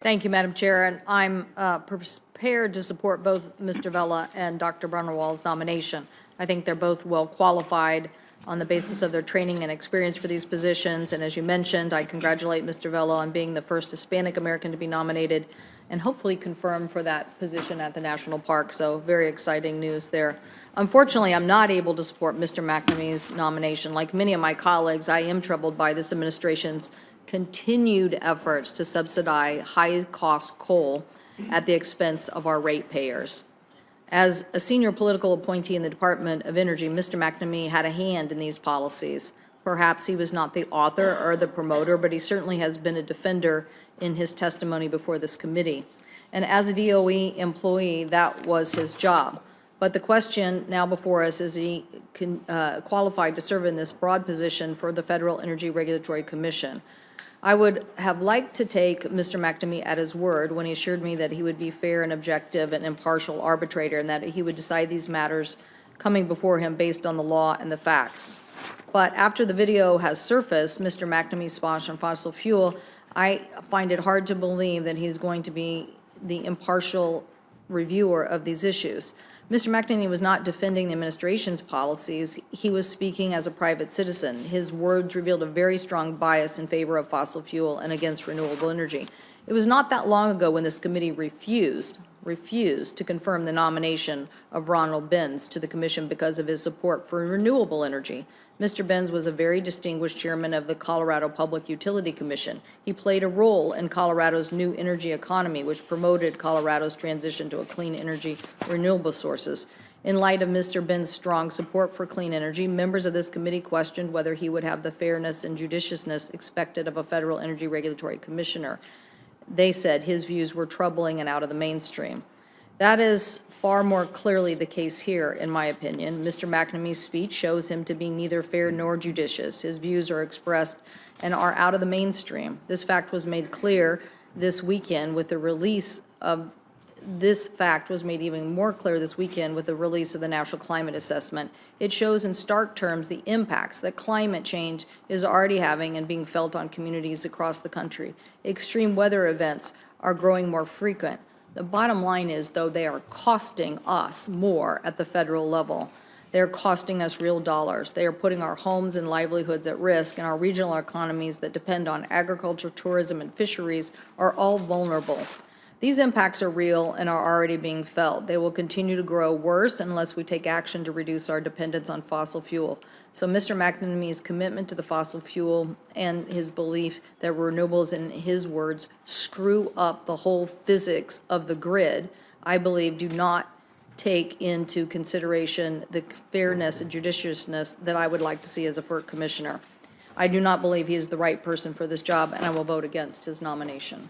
Thank you, Madam Chair, and I'm prepared to support both Mr. Vella and Dr. Brunnerwald's nomination. I think they're both well qualified on the basis of their training and experience for these positions, and as you mentioned, I congratulate Mr. Vella on being the first Hispanic American to be nominated and hopefully confirmed for that position at the National Park, so very exciting news there. Unfortunately, I'm not able to support Mr. McNamee's nomination. Like many of my colleagues, I am troubled by this administration's continued efforts to subsidize high-cost coal at the expense of our ratepayers. As a senior political appointee in the Department of Energy, Mr. McNamee had a hand in these policies. Perhaps he was not the author or the promoter, but he certainly has been a defender in his testimony before this committee. And as a DOE employee, that was his job. But the question now before us is he qualified to serve in this broad position for the Federal Energy Regulatory Commission. I would have liked to take Mr. McNamee at his word when he assured me that he would be fair and objective and impartial arbitrator and that he would decide these matters coming before him based on the law and the facts. But after the video has surfaced, Mr. McNamee's sponsor on fossil fuel, I find it hard to believe that he's going to be the impartial reviewer of these issues. Mr. McNamee was not defending the administration's policies. He was speaking as a private citizen. His words revealed a very strong bias in favor of fossil fuel and against renewable energy. It was not that long ago when this committee refused to confirm the nomination of Ronald Benz to the commission because of his support for renewable energy. Mr. Benz was a very distinguished chairman of the Colorado Public Utility Commission. He played a role in Colorado's new energy economy, which promoted Colorado's transition to a clean energy renewable sources. In light of Mr. Benz's strong support for clean energy, members of this committee questioned whether he would have the fairness and judiciousness expected of a Federal Energy Regulatory Commissioner. They said his views were troubling and out of the mainstream. That is far more clearly the case here, in my opinion. Mr. McNamee's speech shows him to be neither fair nor judicious. His views are expressed and are out of the mainstream. This fact was made clear this weekend with the release of This fact was made even more clear this weekend with the release of the National Climate Assessment. It shows in stark terms the impacts that climate change is already having and being felt on communities across the country. Extreme weather events are growing more frequent. The bottom line is, though, they are costing us more at the federal level. They're costing us real dollars. They are putting our homes and livelihoods at risk, and our regional economies that depend on agriculture, tourism, and fisheries are all vulnerable. These impacts are real and are already being felt. They will continue to grow worse unless we take action to reduce our dependence on fossil fuel. So Mr. McNamee's commitment to the fossil fuel and his belief that renewables, in his words, screw up the whole physics of the grid, I believe do not take into consideration the fairness and judiciousness that I would like to see as a FERC commissioner. I do not believe he is the right person for this job, and I will vote against his nomination.